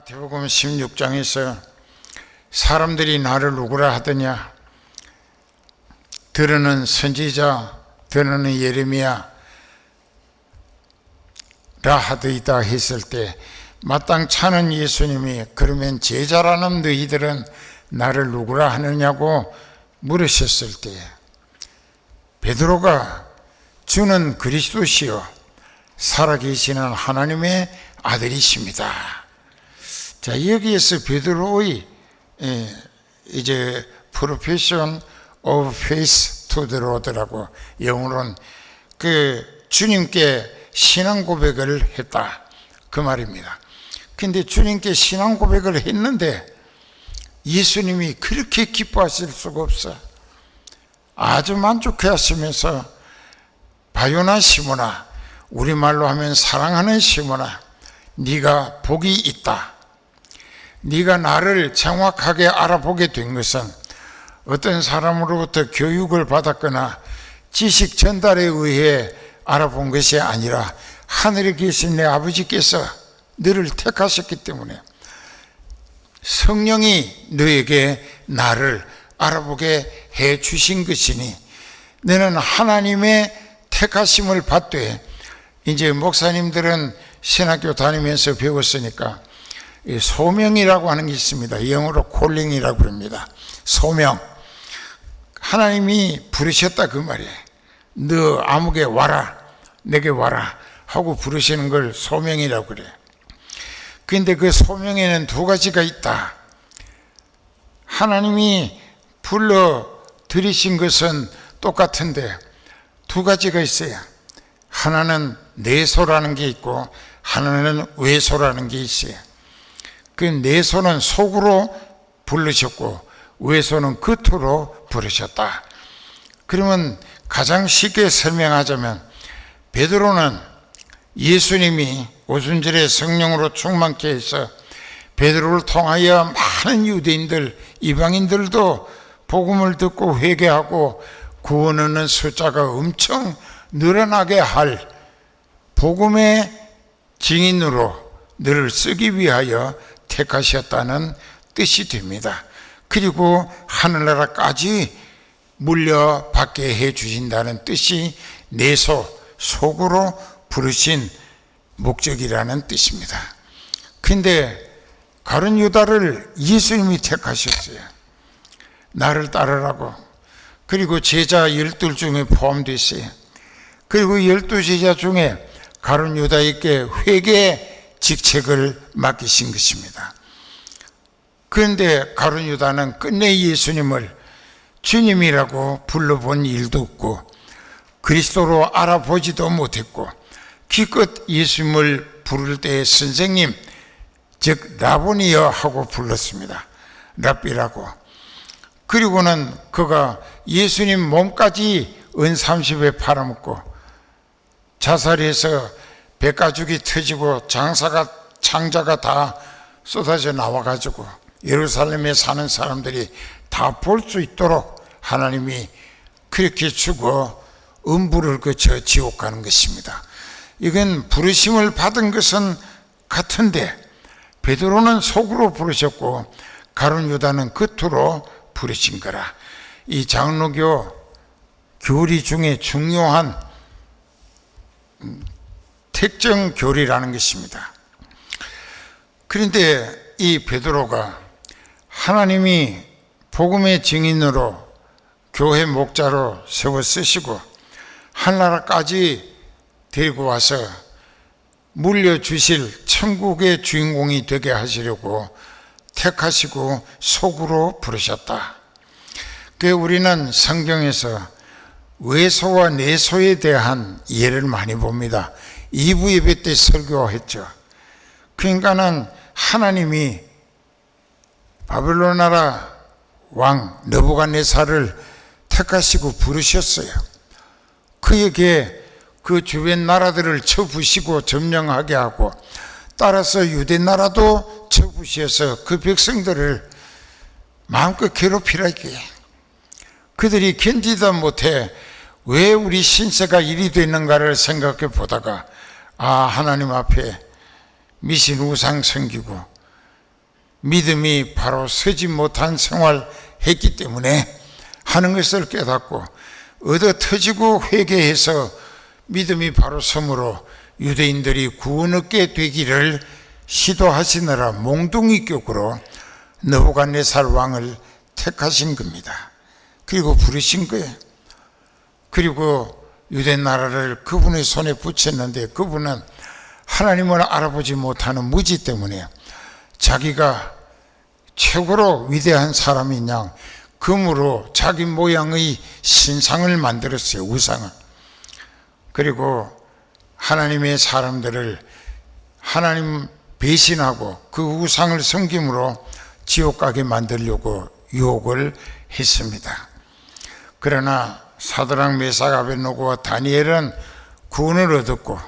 마태복음 16장에서 사람들이 나를 누구라 하더냐, 들으는 선지자, 들으는 예레미야 라 하더이다 했을 때 마땅찮은 예수님이 그러면 제자라는 너희들은 나를 누구라 하느냐고 물으셨을 때 베드로가 주는 그리스도시요 살아계시는 하나님의 아들이십니다. 자, 여기에서 베드로의 이제 profession of faith to the Lord라고 영어로는 그 주님께 신앙 고백을 했다 그 말입니다. 근데 주님께 신앙 고백을 했는데 예수님이 그렇게 기뻐하실 수가 없어. 아주 만족해 하시면서 바요나 시모나, 우리말로 하면 사랑하는 시모나, 네가 복이 있다. 네가 나를 정확하게 알아보게 된 것은 어떤 사람으로부터 교육을 받았거나 지식 전달에 의해 알아본 것이 아니라 하늘에 계신 내 아버지께서 너를 택하셨기 때문에 성령이 너에게 나를 알아보게 해 주신 것이니 너는 하나님의 택하심을 받되, 이제 목사님들은 신학교 다니면서 배웠으니까 소명이라고 하는 게 있습니다. 영어로 콜링이라고 합니다. 소명. 하나님이 부르셨다 그 말이에요. 너 아무개 와라, 내게 와라 하고 부르시는 걸 소명이라고 그래요. 그런데 그 소명에는 두 가지가 있다. 하나님이 불러 들이신 것은 똑같은데 두 가지가 있어요. 하나는 내소라는 게 있고 하나는 외소라는 게 있어요. 그 내소는 속으로 부르셨고 외소는 겉으로 부르셨다. 그러면 가장 쉽게 설명하자면 베드로는 예수님이 오순절에 성령으로 충만케 해서 베드로를 통하여 많은 유대인들, 이방인들도 복음을 듣고 회개하고 구원 얻는 숫자가 엄청 늘어나게 할 복음의 증인으로 너를 쓰기 위하여 택하셨다는 뜻이 됩니다. 그리고 하늘나라까지 물려받게 해 주신다는 뜻이 내소, 속으로 부르신 목적이라는 뜻입니다. 근데 가룟 유다를 예수님이 택하셨어요. 나를 따르라고. 그리고 제자 12 중에 포함됐어요. 그리고 12제자 중에 가룟 유다에게 회개 직책을 맡기신 것입니다. 그런데 가룟 유다는 끝내 예수님을 주님이라고 불러본 일도 없고 그리스도로 알아보지도 못했고 기껏 예수님을 부를 때 선생님, 즉 라보니여 하고 불렀습니다. 랍비라고. 그리고는 그가 예수님 몸까지 은 30에 팔아먹고 자살해서 배가죽이 터지고 창자가 다 쏟아져 나와가지고 예루살렘에 사는 사람들이 다 볼 수 있도록 하나님이 그렇게 죽어 음부를 거쳐 지옥 가는 것입니다. 이건 부르심을 받은 것은 같은데 베드로는 속으로 부르셨고 가룟 유다는 겉으로 부르신 거라. 이 장로교 교리 중에 중요한 특정 교리라는 것입니다. 그런데 이 베드로가 하나님이 복음의 증인으로 교회 목자로 세워 쓰시고 하늘나라까지 데리고 와서 물려주실 천국의 주인공이 되게 하시려고 택하시고 속으로 부르셨다. 그래서 우리는 성경에서 외소와 내소에 대한 예를 많이 봅니다. 2부 예배 때 설교했죠. 그러니까는 하나님이 바벨론 나라 왕 느부갓네살을 택하시고 부르셨어요. 그에게 그 주변 나라들을 쳐부시고 점령하게 하고 따라서 유대 나라도 쳐부셔서 그 백성들을 마음껏 괴롭히라게. 그들이 견디다 못해 왜 우리 신세가 이리 됐는가를 생각해 보다가 하나님 앞에 미신 우상 섬기고 믿음이 바로 서지 못한 생활했기 때문에 하는 것을 깨닫고 얻어 터지고 회개해서 믿음이 바로 섬으로 유대인들이 구원 얻게 되기를 시도하시느라 몽둥이격으로 느부갓네살 왕을 택하신 겁니다. 그리고 부르신 거예요. 그리고 유대 나라를 그분의 손에 붙였는데 그분은 하나님을 알아보지 못하는 무지 때문에 자기가 최고로 위대한 사람인 양 금으로 자기 모양의 신상을 만들었어요. 우상을. 그리고 하나님의 사람들을 하나님 배신하고 그 우상을 섬김으로 지옥 가게 만들려고 유혹을 했습니다. 그러나 사드락 메삭 아벳느고와 다니엘은 구원을 얻었고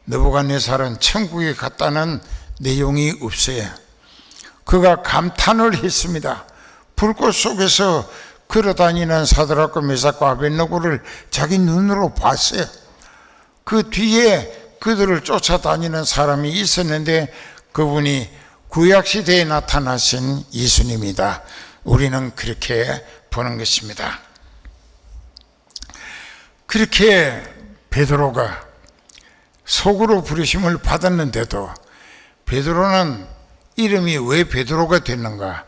느부갓네살은 천국에 갔다는 내용이 없어요. 그가 감탄을 했습니다. 불꽃 속에서 걸어다니는 사드락과 메삭과 아벳느고를 자기 눈으로 봤어요. 그 뒤에 그들을 쫓아다니는 사람이 있었는데 그분이 구약시대에 나타나신 예수님이다. 우리는 그렇게 보는 것입니다. 그렇게 베드로가 속으로 부르심을 받았는데도 베드로는 이름이 왜 베드로가 됐는가?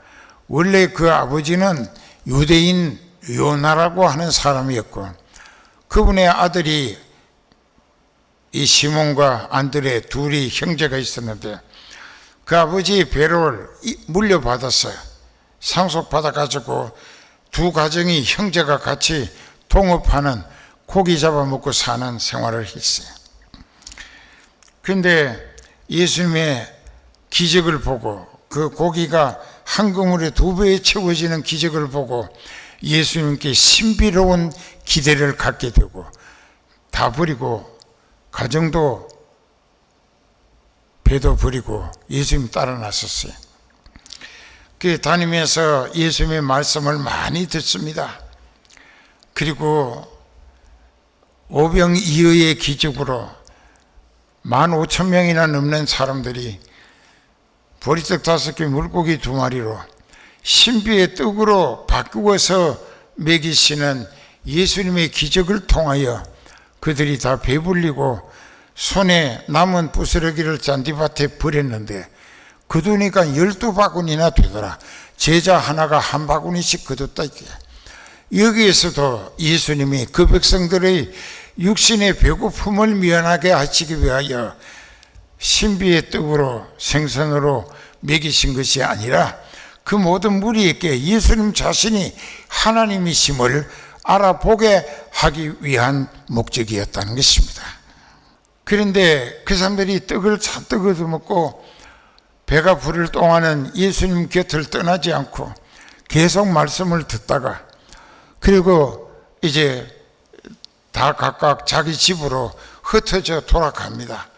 원래 그 아버지는 유대인 요나라고 하는 사람이었고 그분의 아들이 이 시몬과 안드레 둘이 형제가 있었는데 그 아버지 베드로를 물려받았어요. 상속받아가지고 두 가정이 형제가 같이 동업하는 고기 잡아먹고 사는 생활을 했어요. 그런데 예수님의 기적을 보고 그 고기가 한 그물에 2배에 채워지는 기적을 보고 예수님께 신비로운 기대를 갖게 되고 다 버리고 가정도 배도 버리고 예수님 따라 나섰어요. 그 다니면서 예수님의 말씀을 많이 듣습니다. 그리고 오병이어의 기적으로 15,000명이나 넘는 사람들이 보리떡 5개 물고기 2마리로 신비의 떡으로 바꾸어서 먹이시는 예수님의 기적을 통하여 그들이 다 배불리고 손에 남은 부스러기를 잔디밭에 버렸는데 거두니까 12바구니나 되더라. 제자 하나가 한 바구니씩 거뒀다. 여기에서도 예수님이 그 백성들의 육신의 배고픔을 면하게 하시기 위하여 신비의 떡으로 생선으로 먹이신 것이 아니라 그 모든 무리에게 예수님 자신이 하나님이심을 알아보게 하기 위한 목적이었다는 것입니다. 그런데 그 사람들이 떡을 잔뜩 얻어먹고 배가 부를 동안은 예수님 곁을 떠나지 않고 계속 말씀을 듣다가 그리고 이제 다 각각 자기 집으로 흩어져 돌아갑니다.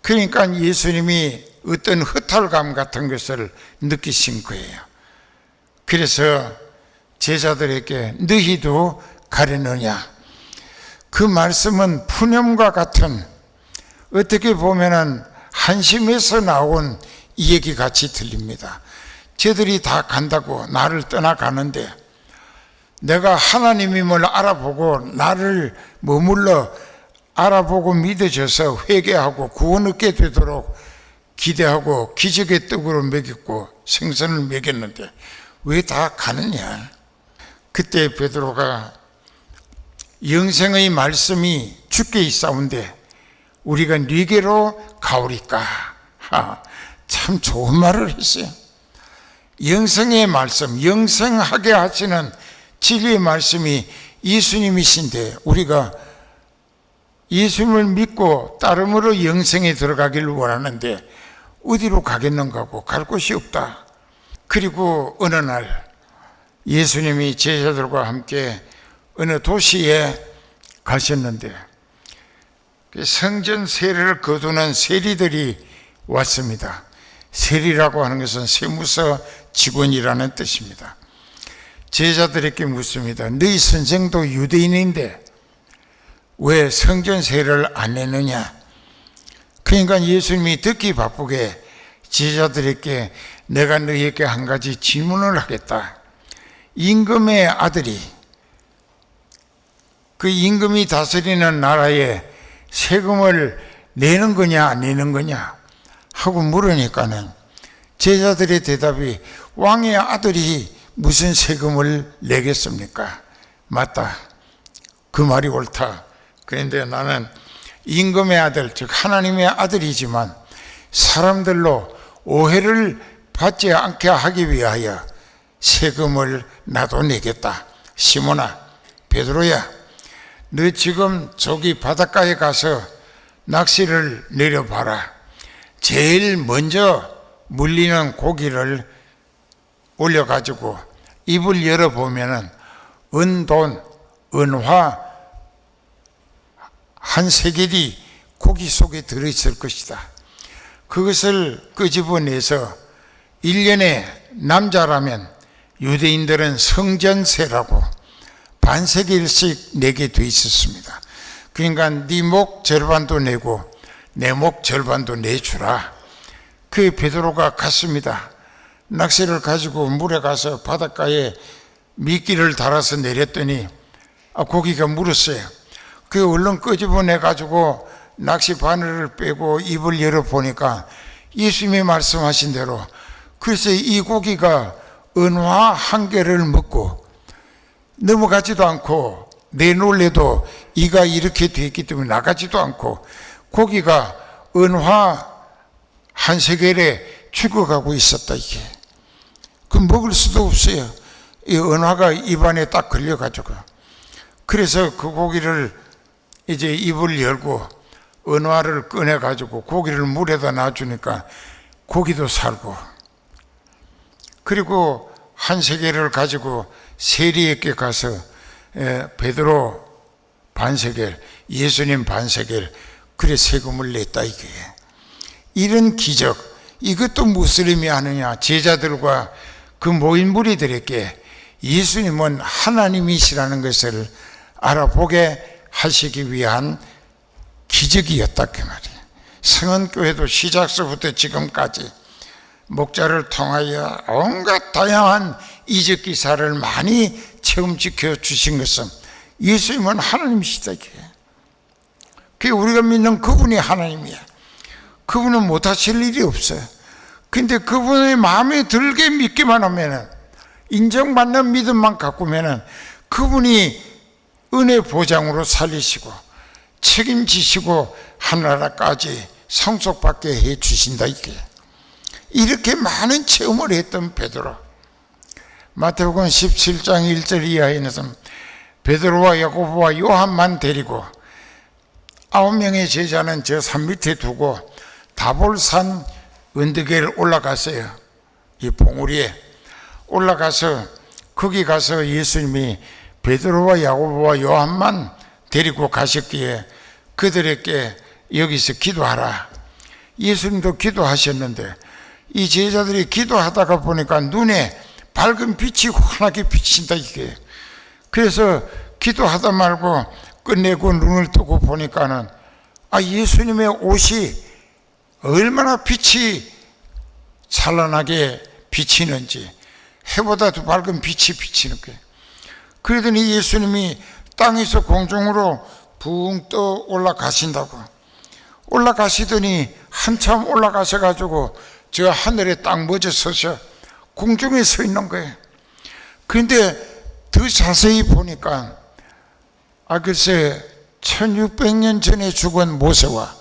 그러니까 예수님이 어떤 허탈감 같은 것을 느끼신 거예요. 그래서 제자들에게 너희도 가려느냐? 그 말씀은 푸념과 같은 어떻게 보면은 한심에서 나온 이 얘기 같이 들립니다. 쟤들이 다 간다고 나를 떠나가는데 내가 하나님임을 알아보고 나를 머물러 알아보고 믿어져서 회개하고 구원 얻게 되도록 기대하고 기적의 떡으로 먹였고 생선을 먹였는데 왜 다 가느냐? 그때 베드로가 영생의 말씀이 주께 있사온데 우리가 네게로 가오리까? 참 좋은 말을 했어요. 영생의 말씀, 영생하게 하시는 진리의 말씀이 예수님이신데 우리가 예수님을 믿고 따름으로 영생에 들어가기를 원하는데 어디로 가겠는가 하고 갈 곳이 없다. 그리고 어느 날 예수님이 제자들과 함께 어느 도시에 가셨는데 성전 세례를 거두는 세리들이 왔습니다. 세리라고 하는 것은 세무서 직원이라는 뜻입니다. 제자들에게 묻습니다. 너희 선생도 유대인인데 왜 성전 세례를 안 내느냐? 그러니까 예수님이 듣기 바쁘게 제자들에게 내가 너희에게 한 가지 질문을 하겠다. 임금의 아들이 그 임금이 다스리는 나라에 세금을 내는 거냐 안 내는 거냐 하고 물으니까는 제자들의 대답이 왕의 아들이 무슨 세금을 내겠습니까? 맞다. 그 말이 옳다. 그런데 나는 임금의 아들, 즉 하나님의 아들이지만 사람들로 오해를 받지 않게 하기 위하여 세금을 나도 내겠다. 시몬아, 베드로야, 너 지금 저기 바닷가에 가서 낚시를 내려봐라. 제일 먼저 물리는 고기를 올려가지고 입을 열어보면은 은돈, 은화 한 세겔이 고기 속에 들어있을 것이다. 그것을 끄집어내서 1년에 남자라면 유대인들은 성전세라고 반세겔씩 내게 돼 있었습니다. 그러니까 네 목 절반도 내고 내 목 절반도 내주라. 그 베드로가 갔습니다. 낚시를 가지고 물에 가서 바닷가에 미끼를 달아서 내렸더니 고기가 물었어요. 그 얼른 끄집어내 가지고 낚시 바늘을 빼고 입을 열어보니까 예수님이 말씀하신 대로 글쎄 이 고기가 은화 한 개를 먹고 넘어가지도 않고 내놓으려도 이가 이렇게 되어 있기 때문에 나가지도 않고 고기가 은화 한 세겔에 죽어가고 있었다. 이게 그 먹을 수도 없어요. 이 은화가 입안에 딱 걸려가지고. 그래서 그 고기를 이제 입을 열고 은화를 꺼내가지고 고기를 물에다 놔주니까 고기도 살고, 그리고 한 세겔을 가지고 세리에게 가서 베드로 반세겔, 예수님 반세겔, 그래 세금을 냈다. 이게 이런 기적, 이것도 무슬림이 하느냐? 제자들과 그 모인 무리들에게 예수님은 하나님이시라는 것을 알아보게 하시기 위한 기적이었다 그 말이에요. 성은교회도 시작서부터 지금까지 목자를 통하여 온갖 다양한 이적 기사를 많이 체험시켜 주신 것은 예수님은 하나님이시다. 그게 우리가 믿는 그분이 하나님이야. 그분은 못하실 일이 없어요. 근데 그분의 마음에 들게 믿기만 하면은, 인정받는 믿음만 갖고면은 그분이 은혜 보장으로 살리시고 책임지시고 하나라까지 상속받게 해 주신다. 이렇게 많은 체험을 했던 베드로. 마태복음 17장 1절 이하에는 베드로와 야고보와 요한만 데리고 9명의 제자는 저 산 밑에 두고 다볼산 언덕에 올라갔어요. 이 봉우리에 올라가서 거기 가서 예수님이 베드로와 야고보와 요한만 데리고 가셨기에 그들에게 여기서 기도하라. 예수님도 기도하셨는데 이 제자들이 기도하다가 보니까 눈에 밝은 빛이 환하게 비친다. 이게 그래서 기도하다 말고 끝내고 눈을 뜨고 보니까는 예수님의 옷이 얼마나 빛이 찬란하게 비치는지, 해보다 더 밝은 빛이 비치는 거예요. 그러더니 예수님이 땅에서 공중으로 붕 떠 올라가신다고. 올라가시더니 한참 올라가셔가지고 저 하늘에 딱 멎어 서서 공중에 서 있는 거예요. 그런데 더 자세히 보니까 글쎄 1600년 전에 죽은 모세와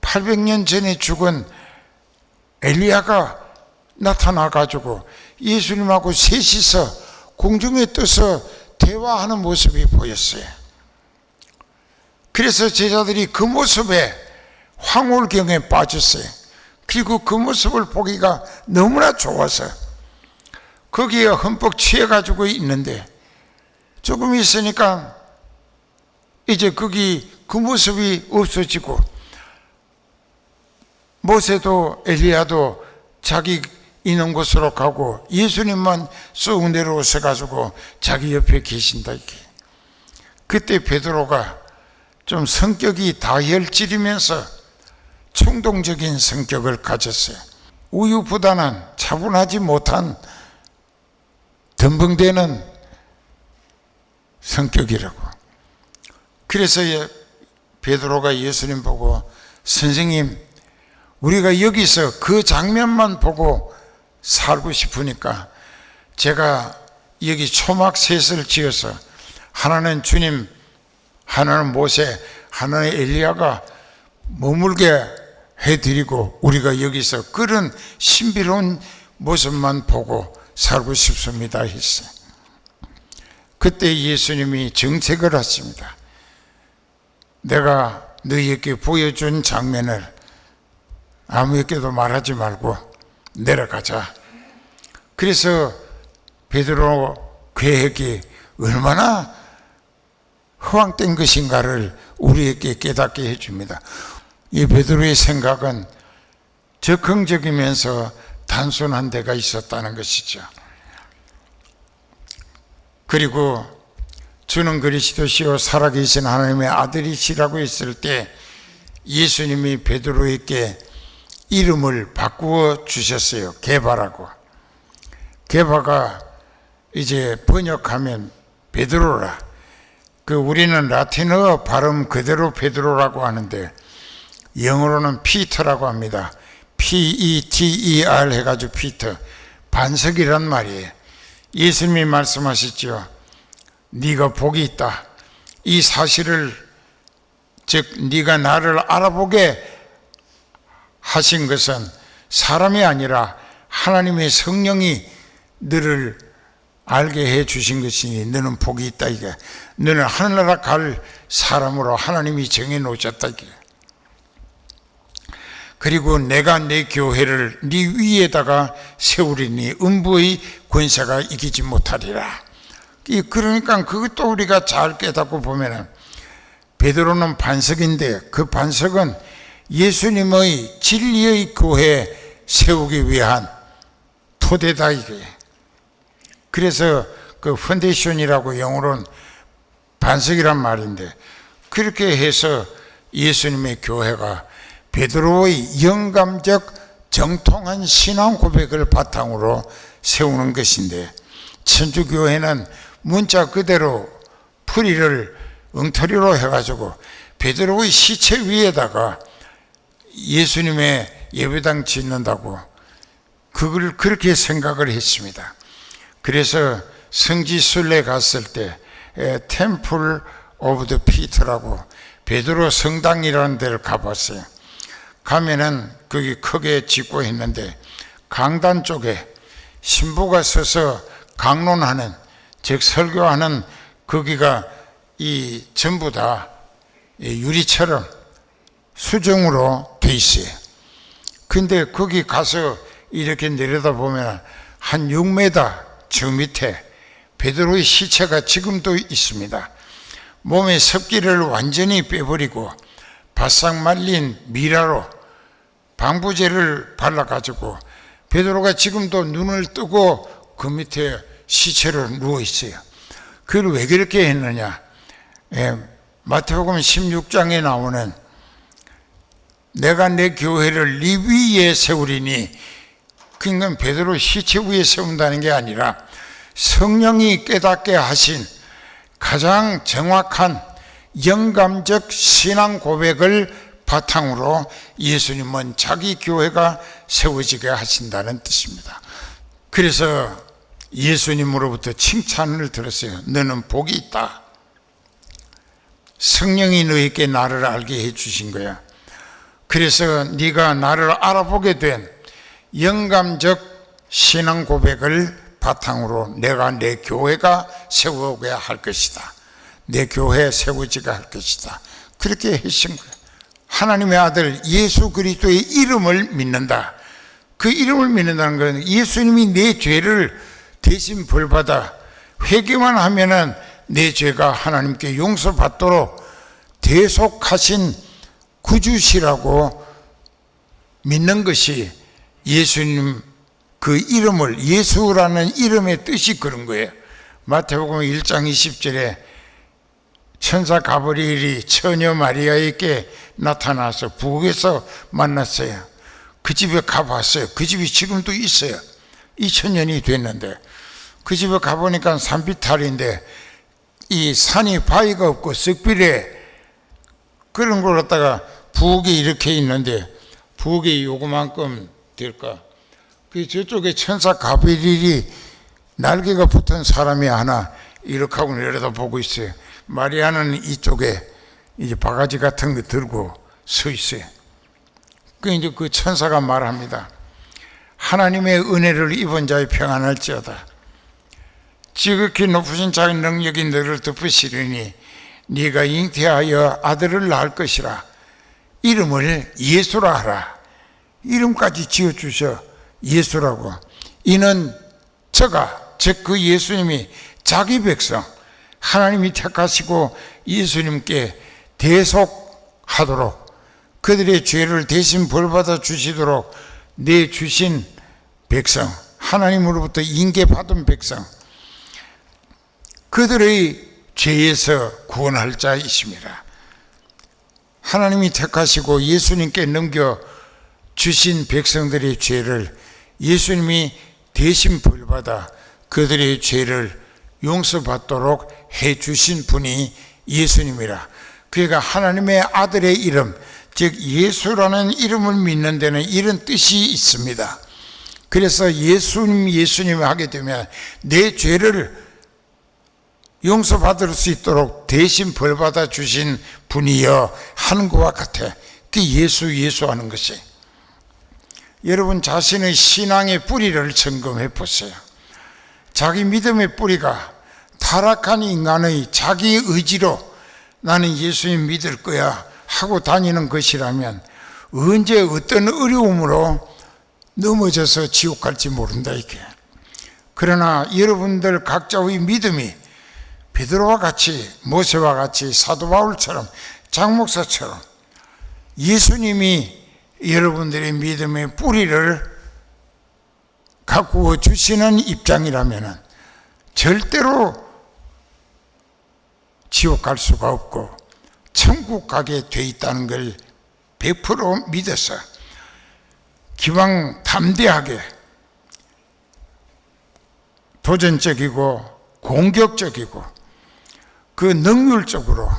800년 전에 죽은 엘리야가 나타나가지고 예수님하고 셋이서 공중에 떠서 대화하는 모습이 보였어요. 그래서 제자들이 그 모습에 황홀경에 빠졌어요. 그리고 그 모습을 보기가 너무나 좋아서 거기에 흠뻑 취해가지고 있는데 조금 있으니까 이제 거기 그 모습이 없어지고 모세도 엘리야도 자기 있는 곳으로 가고 예수님만 쑥 내려오셔가지고 자기 옆에 계신다. 이게 그때 베드로가 좀 성격이 다혈질이면서 충동적인 성격을 가졌어요. 우유보다는 차분하지 못한 덤벙대는 성격이라고. 그래서 베드로가 예수님 보고, 선생님, 우리가 여기서 그 장면만 보고 살고 싶으니까 제가 여기 초막셋을 지어서 하나는 주님, 하나는 모세, 하나는 엘리야가 머물게 해드리고 우리가 여기서 그런 신비로운 모습만 보고 살고 싶습니다 했어요. 그때 예수님이 정색을 하십니다. 내가 너희에게 보여준 장면을 아무에게도 말하지 말고 내려가자. 그래서 베드로 계획이 얼마나 허황된 것인가를 우리에게 깨닫게 해줍니다. 이 베드로의 생각은 적극적이면서 단순한 데가 있었다는 것이죠. 그리고 주는 그리스도시요 살아계신 하나님의 아들이시라고 했을 때 예수님이 베드로에게 이름을 바꾸어 주셨어요. 게바라고. 게바가 이제 번역하면 베드로라. 우리는 라틴어 발음 그대로 베드로라고 하는데 영어로는 피터라고 합니다. P-E-T-E-R 해가지고 피터, 반석이란 말이에요. 예수님이 말씀하셨죠. 네가 복이 있다. 이 사실을, 즉 네가 나를 알아보게 하신 것은 사람이 아니라 하나님의 성령이 너를 알게 해 주신 것이니 너는 복이 있다. 이게 너는 하늘나라 갈 사람으로 하나님이 정해 놓으셨다. 이게. 그리고 내가 내 교회를 네 위에다가 세우리니 음부의 권세가 이기지 못하리라. 그러니까 그것도 우리가 잘 깨닫고 보면은 베드로는 반석인데 그 반석은 예수님의 진리의 교회 세우기 위한 토대다 이게. 그래서 그 펀데이션이라고 영어로는 반석이란 말인데 그렇게 해서 예수님의 교회가 베드로의 영감적 정통한 신앙 고백을 바탕으로 세우는 것인데 천주교회는 문자 그대로 풀이를 엉터리로 해가지고 베드로의 시체 위에다가 예수님의 예배당 짓는다고 그걸 그렇게 생각을 했습니다. 그래서 성지순례 갔을 때 템플 오브 더 피터라고 베드로 성당이라는 데를 가봤어요. 가면은 거기 크게 짓고 있는데 강단 쪽에 신부가 서서 강론하는, 즉 설교하는 거기가 이 전부 다 유리처럼 수정으로 돼 있어요. 근데 거기 가서 이렇게 내려다보면 한 6m 저 밑에 베드로의 시체가 지금도 있습니다. 몸에 습기를 완전히 빼버리고 바싹 말린 미라로 방부제를 발라가지고 베드로가 지금도 눈을 뜨고 그 밑에 시체로 누워 있어요. 그걸 왜 그렇게 했느냐? 마태복음 16장에 나오는 내가 내 교회를 네 위에 세우리니, 그러니까 베드로 시체 위에 세운다는 게 아니라 성령이 깨닫게 하신 가장 정확한 영감적 신앙 고백을 바탕으로 예수님은 자기 교회가 세워지게 하신다는 뜻입니다. 그래서 예수님으로부터 칭찬을 들었어요. 너는 복이 있다. 성령이 너에게 나를 알게 해주신 거야. 그래서 네가 나를 알아보게 된 영감적 신앙 고백을 바탕으로 내가 내 교회가 세워오게 할 것이다. 내 교회 세워지게 할 것이다. 그렇게 하신 거예요. 하나님의 아들 예수 그리스도의 이름을 믿는다. 그 이름을 믿는다는 건 예수님이 내 죄를 대신 벌받아 회개만 하면은 내 죄가 하나님께 용서받도록 대속하신 구주시라고 믿는 것이 예수님 그 이름을, 예수라는 이름의 뜻이 그런 거예요. 마태복음 1장 20절에 천사 가브리엘이 처녀 마리아에게 나타나서 북에서 만났어요. 그 집에 가봤어요. 그 집이 지금도 있어요. 2000년이 됐는데 그 집에 가보니까 산비탈인데 이 산이 바위가 없고 쓱비례 그런 걸 갖다가 부엌에 이렇게 있는데 부엌이 요거만큼 될까? 그 저쪽에 천사 가브리엘이 날개가 붙은 사람이 하나 이렇게 하고 내려다보고 있어요. 마리아는 이쪽에 이제 바가지 같은 거 들고 서 있어요. 그 이제 그 천사가 말합니다. 하나님의 은혜를 입은 자의 평안할지어다. 지극히 높으신 자의 능력이 너를 덮으시리니 네가 잉태하여 아들을 낳을 것이라. 이름을 예수라 하라. 이름까지 지어주셔. 예수라고. 이는 저가 즉 그 예수님이 자기 백성 하나님이 택하시고 예수님께 대속하도록 그들의 죄를 대신 벌받아 주시도록 내주신 백성, 하나님으로부터 인계받은 백성, 그들의 죄에서 구원할 자이십니다. 하나님이 택하시고 예수님께 넘겨주신 백성들의 죄를 예수님이 대신 벌받아 그들의 죄를 용서받도록 해주신 분이 예수님이라. 그러니까 하나님의 아들의 이름, 즉 예수라는 이름을 믿는 데는 이런 뜻이 있습니다. 그래서 예수님 하게 되면 내 죄를 용서받을 수 있도록 대신 벌받아 주신 분이여 하는 것과 같아. 그 예수 하는 것이. 여러분 자신의 신앙의 뿌리를 점검해 보세요. 자기 믿음의 뿌리가 타락한 인간의 자기 의지로 나는 예수님 믿을 거야 하고 다니는 것이라면 언제 어떤 어려움으로 넘어져서 지옥 갈지 모른다 이게. 그러나 여러분들 각자의 믿음이 베드로와 같이 모세와 같이 사도 바울처럼 장 목사처럼 예수님이 여러분들의 믿음의 뿌리를 가꾸어 주시는 입장이라면 절대로 지옥 갈 수가 없고 천국 가게 돼 있다는 걸 100% 믿어서 기왕 담대하게 도전적이고 공격적이고 그 능률적으로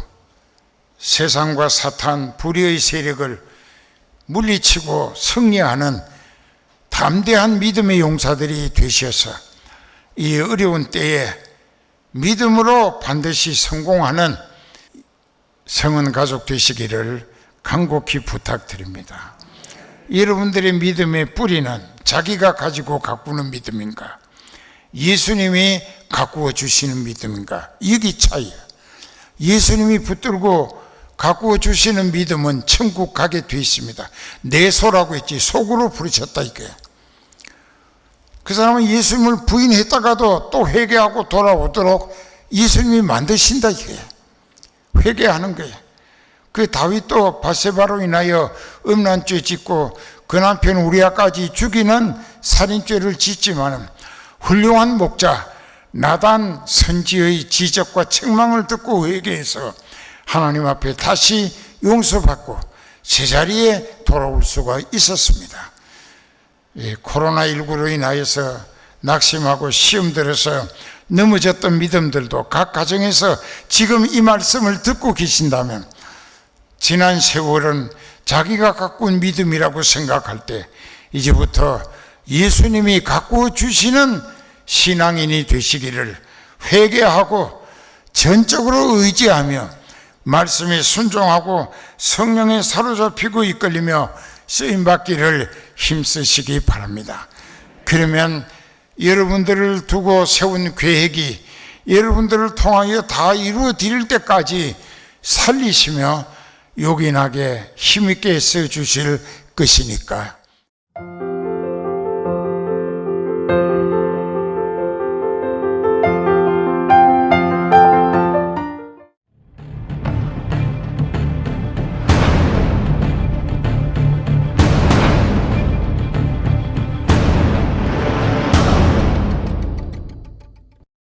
세상과 사탄 불의의 세력을 물리치고 승리하는 담대한 믿음의 용사들이 되셔서 이 어려운 때에 믿음으로 반드시 성공하는 성은 가족 되시기를 간곡히 부탁드립니다. 여러분들의 믿음의 뿌리는 자기가 가지고 가꾸는 믿음인가? 예수님이 가꾸어 주시는 믿음인가? 여기 차이야. 예수님이 붙들고 가꾸어 주시는 믿음은 천국 가게 돼 있습니다. 내 소라고 했지 속으로 부르셨다 이게. 그 사람은 예수님을 부인했다가도 또 회개하고 돌아오도록 예수님이 만드신다 이게. 회개하는 거예요. 그 다윗도 바세바로 인하여 음란죄 짓고 그 남편 우리아까지 죽이는 살인죄를 짓지만 훌륭한 목자 나단 선지의 지적과 책망을 듣고 회개해서 하나님 앞에 다시 용서받고 제자리에 돌아올 수가 있었습니다. 코로나19로 인하여서 낙심하고 시험 들어서 넘어졌던 믿음들도 각 가정에서 지금 이 말씀을 듣고 계신다면 지난 세월은 자기가 가꾼 믿음이라고 생각할 때 이제부터 예수님이 가꾸어 주시는 신앙인이 되시기를 회개하고 전적으로 의지하며 말씀에 순종하고 성령에 사로잡히고 이끌리며 쓰임받기를 힘쓰시기 바랍니다. 그러면 여러분들을 두고 세운 계획이 여러분들을 통하여 다 이루어질 때까지 살리시며 요긴하게 힘있게 써주실 것이니까.